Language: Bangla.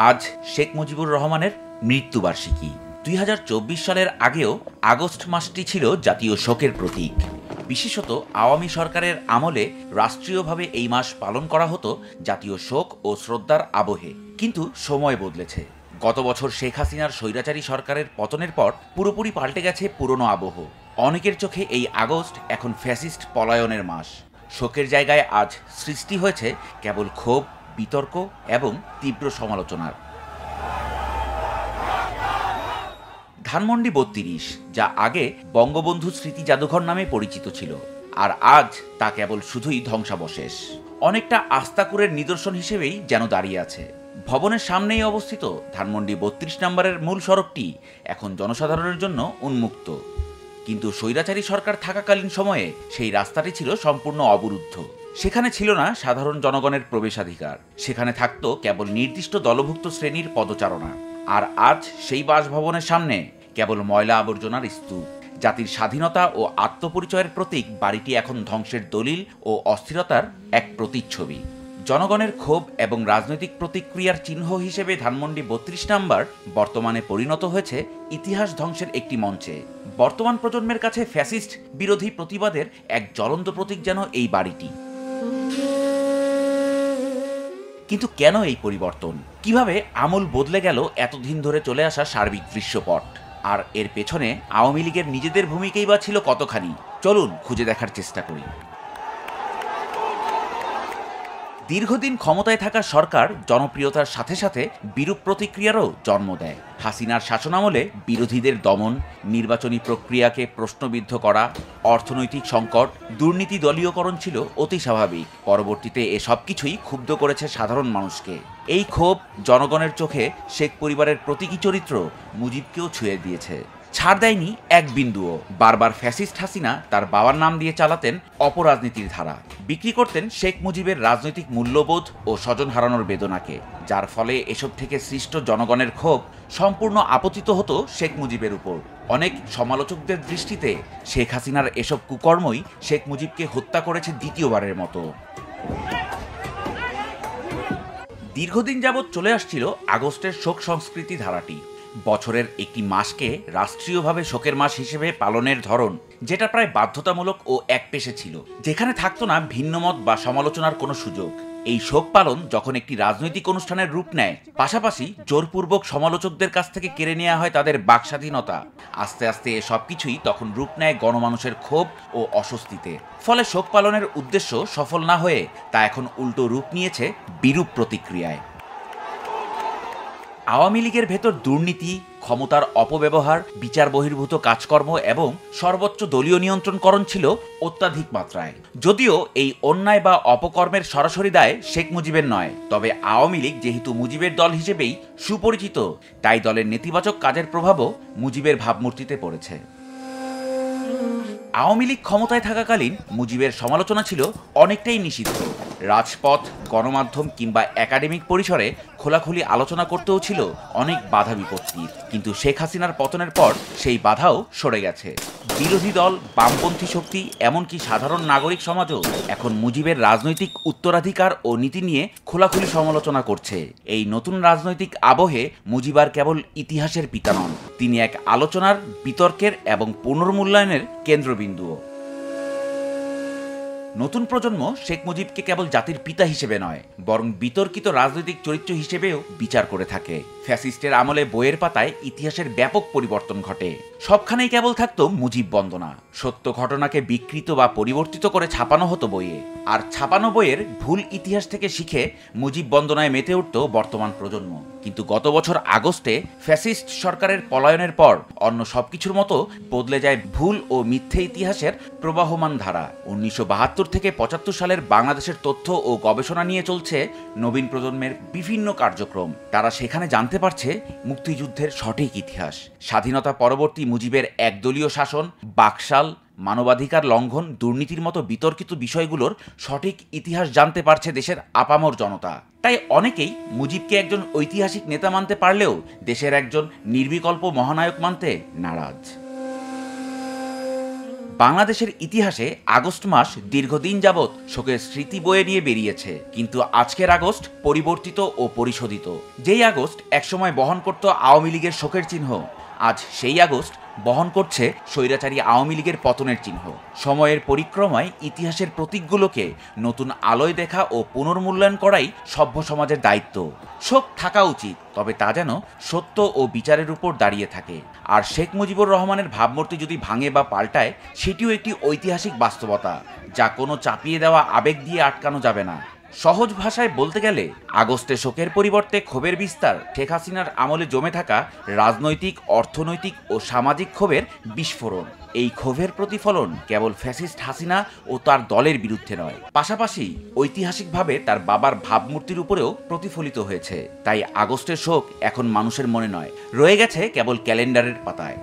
আজ শেখ মুজিবুর রহমানের মৃত্যুবার্ষিকী। ২০২৪ সালের আগেও আগস্ট মাসটি ছিল জাতীয় শোকের প্রতীক। বিশেষত আওয়ামী সরকারের আমলে রাষ্ট্রীয়ভাবে এই মাস পালন করা হতো জাতীয় শোক ও শ্রদ্ধার আবহে। কিন্তু সময় বদলেছে। গত বছর শেখ হাসিনার স্বৈরাচারী সরকারের পতনের পর পুরোপুরি পাল্টে গেছে পুরনো আবহ। অনেকের চোখে এই আগস্ট এখন ফ্যাসিস্ট পলায়নের মাস। শোকের জায়গায় আজ সৃষ্টি হয়েছে কেবল ক্ষোভ, বিতর্ক এবং তীব্র সমালোচনার। ধানমন্ডি ৩২, যা আগে বঙ্গবন্ধু স্মৃতি জাদুঘর নামে পরিচিত ছিল, আর আজ তা কেবল শুধুই ধ্বংসাবশেষ। অনেকটা আস্তাকুরের নিদর্শন হিসেবেই যেন দাঁড়িয়ে আছে। ভবনের সামনেই অবস্থিত ধানমন্ডি ৩২ নম্বরের মূল সড়কটি এখন জনসাধারণের জন্য উন্মুক্ত। কিন্তু স্বৈরাচারী সরকার থাকাকালীন সময়ে সেই রাস্তাটি ছিল সম্পূর্ণ অবরুদ্ধ। সেখানে ছিল না সাধারণ জনগণের প্রবেশাধিকার। সেখানে থাকত কেবল নির্দিষ্ট দলভুক্ত শ্রেণীর পদচারণা। আর আজ সেই বাসভবনের সামনে কেবল ময়লা আবর্জনার স্তূপ। জাতির স্বাধীনতা ও আত্মপরিচয়ের প্রতীক বাড়িটি এখন ধ্বংসের দলিল ও অস্থিরতার এক প্রতিচ্ছবি। জনগণের ক্ষোভ এবং রাজনৈতিক প্রতিক্রিয়ার চিহ্ন হিসেবে ধানমন্ডি ৩২ নম্বর বর্তমানে পরিণত হয়েছে ইতিহাস ধ্বংসের একটি মঞ্চে। বর্তমান প্রজন্মের কাছে ফ্যাসিস্ট বিরোধী প্রতিবাদের এক জ্বলন্ত প্রতীক যেন এই বাড়িটি। কিন্তু কেন এই পরিবর্তন? কিভাবে আমূল বদলে গেল এতদিন ধরে চলে আসা সার্বিক দৃশ্যপট? আর এর পেছনে আওয়ামী লীগের নিজেদের ভূমিকাই বা ছিল কতখানি? চলুন খুঁজে দেখার চেষ্টা করি। দীর্ঘদিন ক্ষমতায় থাকা সরকার জনপ্রিয়তার সাথে সাথে বিরূপ প্রতিক্রিয়ারও জন্ম দেয়। হাসিনার শাসনামলে বিরোধীদের দমন, নির্বাচনী প্রক্রিয়াকে প্রশ্নবিদ্ধ করা, অর্থনৈতিক সংকট, দুর্নীতি দলীয়করণ ছিল অতি স্বাভাবিক। পরবর্তীতে এসব কিছুই ক্ষুব্ধ করেছে সাধারণ মানুষকে। এই ক্ষোভ জনগণের চোখে শেখ পরিবারের প্রতীকী চরিত্র মুজিবকেও ছুঁয়ে দিয়েছে। ছাড় দেয়নি এক বিন্দুও। বারবার ফ্যাসিস্ট হাসিনা তার বাবার নাম দিয়ে চালাতেন অপরাজনীতির ধারা। বিক্রি করতেন শেখ মুজিবের রাজনৈতিক মূল্যবোধ ও স্বজন হারানোর বেদনাকে, যার ফলে এসব থেকে সৃষ্ট জনগণের ক্ষোভ সম্পূর্ণ আপতিত হতো শেখ মুজিবের উপর। অনেক সমালোচকদের দৃষ্টিতে শেখ হাসিনার এসব কুকর্মই শেখ মুজিবকে হত্যা করেছে দ্বিতীয়বারের মতো। দীর্ঘদিন যাবৎ চলে আসছিল আগস্টের শোক সংস্কৃতি ধারাটি। বছরের একটি মাসকে রাষ্ট্রীয়ভাবে শোকের মাস হিসেবে পালনের ধরন, যেটা প্রায় বাধ্যতামূলক ও একপেশে ছিল, যেখানে থাকতো না ভিন্নমত বা সমালোচনার কোনো সুযোগ। এই শোক পালন যখন একটি রাজনৈতিক অনুষ্ঠানের রূপ নেয়, পাশাপাশি জোরপূর্বক সমালোচকদের কাছ থেকে কেড়ে নেওয়া হয় তাদের বাকস্বাধীনতা, আস্তে আস্তে এসব কিছুই তখন রূপ নেয় গণমানুষের ক্ষোভ ও অস্বস্তিতে। ফলে শোক পালনের উদ্দেশ্য সফল না হয়ে তা এখন উল্টো রূপ নিয়েছে বিরূপ প্রতিক্রিয়ায়। আওয়ামী লীগের ভেতর দুর্নীতি, ক্ষমতার অপব্যবহার, বিচার বহির্ভূত কাজকর্ম এবং সর্বোচ্চ দলীয় নিয়ন্ত্রণকরণ ছিল অত্যাধিক মাত্রায়। যদিও এই অন্যায় বা অপকর্মের সরাসরি দায় শেখ মুজিবের নয়, তবে আওয়ামী লীগ যেহেতু মুজিবের দল হিসেবেই সুপরিচিত, তাই দলের নেতিবাচক কাজের প্রভাবও মুজিবের ভাবমূর্তিতে পড়েছে। আওয়ামী লীগ ক্ষমতায় থাকাকালীন মুজিবের সমালোচনা ছিল অনেকটাই নিষিদ্ধ। রাজপথ, গণমাধ্যম কিংবা একাডেমিক পরিসরে খোলাখুলি আলোচনা করতেও ছিল অনেক বাধা বিপত্তির। কিন্তু শেখ হাসিনার পতনের পর সেই বাধাও সরে গেছে। বিরোধী দল, বামপন্থী শক্তি, এমনকি সাধারণ নাগরিক সমাজও এখন মুজিবের রাজনৈতিক উত্তরাধিকার ও নীতি নিয়ে খোলাখুলি সমালোচনা করছে। এই নতুন রাজনৈতিক আবহে মুজিব কেবল ইতিহাসের পিতা নন, তিনি এক আলোচনার, বিতর্কের এবং পুনর্মূল্যায়নের কেন্দ্রবিন্দুও। নতুন প্রজন্ম শেখ মুজিবকে কেবল জাতির পিতা হিসেবে নয়, বরং বিতর্কিত রাজনৈতিক চরিত্র হিসেবেও বিচার করে থাকে। ফ্যাসিস্টের আমলে বইয়ের পাতায় ইতিহাসের ব্যাপক পরিবর্তন ঘটে। সবখানেই কেবল থাকতো মুজিব বন্দনা। সত্য ঘটনাকে বিকৃত বা পরিবর্তিত করে ছাপানো হতো বইয়ে। আর ছাপানো বইয়ের ভুল ইতিহাস থেকে শিখে মুজিব বন্দনায় মেতে উঠত বর্তমান প্রজন্ম। কিন্তু গত বছর আগস্টে ফ্যাসিস্ট সরকারের পলায়নের পর অন্য সবকিছুর মতো বদলে যায় ভুল ও মিথ্যে ইতিহাসের প্রবাহমান ধারা। ১৯৭২ থেকে ৭৫ সালের বাংলাদেশের তথ্য ও গবেষণা নিয়ে চলছে নবীন প্রজন্মের বিভিন্ন কার্যক্রম। তারা সেখানে জানতে পারছে মুক্তিযুদ্ধের সঠিক ইতিহাস, স্বাধীনতা পরবর্তী মুজিবের একদলীয় শাসন, বাকশাল, মানবাধিকার লঙ্ঘন, দুর্নীতির মতো বিতর্কিত বিষয়গুলোর সঠিক ইতিহাস জানতে পারছে দেশের আপামর জনতা। তাই অনেকেই মুজিবকে একজন ঐতিহাসিক নেতা মানতে পারলেও দেশের একজন নির্বিকল্প মহানায়ক মানতে নারাজ। বাংলাদেশের ইতিহাসে আগস্ট মাস দীর্ঘদিন যাবৎ শোকের স্মৃতি বয়ে নিয়ে বেরিয়েছে, কিন্তু আজকের আগস্ট পরিবর্তিত ও পরিশোধিত। যেই আগস্ট একসময় বহন করত আওয়ামী লীগের শোকের চিহ্ন, আজ সেই আগস্ট বহন করছে স্বৈরাচারী আওয়ামী লীগের পতনের চিহ্ন। সময়ের পরিক্রমায় ইতিহাসের প্রতীকগুলোকে নতুন আলোয় দেখা ও পুনর্মূল্যায়ন করাই সভ্য সমাজের দায়িত্ব। শোক থাকা উচিত, তবে তা যেন সত্য ও বিচারের উপর দাঁড়িয়ে থাকে। আর শেখ মুজিবুর রহমানের ভাবমূর্তি যদি ভাঙে বা পাল্টায়, সেটিও একটি ঐতিহাসিক বাস্তবতা, যা কোনো চাপিয়ে দেওয়া আবেগ দিয়ে আটকানো যাবে না। সহজ ভাষায় বলতে গেলে আগস্টে শোকের পরিবর্তে ক্ষোভের বিস্তার শেখ হাসিনার আমলে জমে থাকা রাজনৈতিক, অর্থনৈতিক ও সামাজিক ক্ষোভের বিস্ফোরণ। এই ক্ষোভের প্রতিফলন কেবল ফ্যাসিস্ট হাসিনা ও তার দলের বিরুদ্ধে নয়, পাশাপাশি ঐতিহাসিকভাবে তার বাবার ভাবমূর্তির উপরেও প্রতিফলিত হয়েছে। তাই আগস্টের শোক এখন মানুষের মনে নয়, রয়ে গেছে কেবল ক্যালেন্ডারের পাতায়।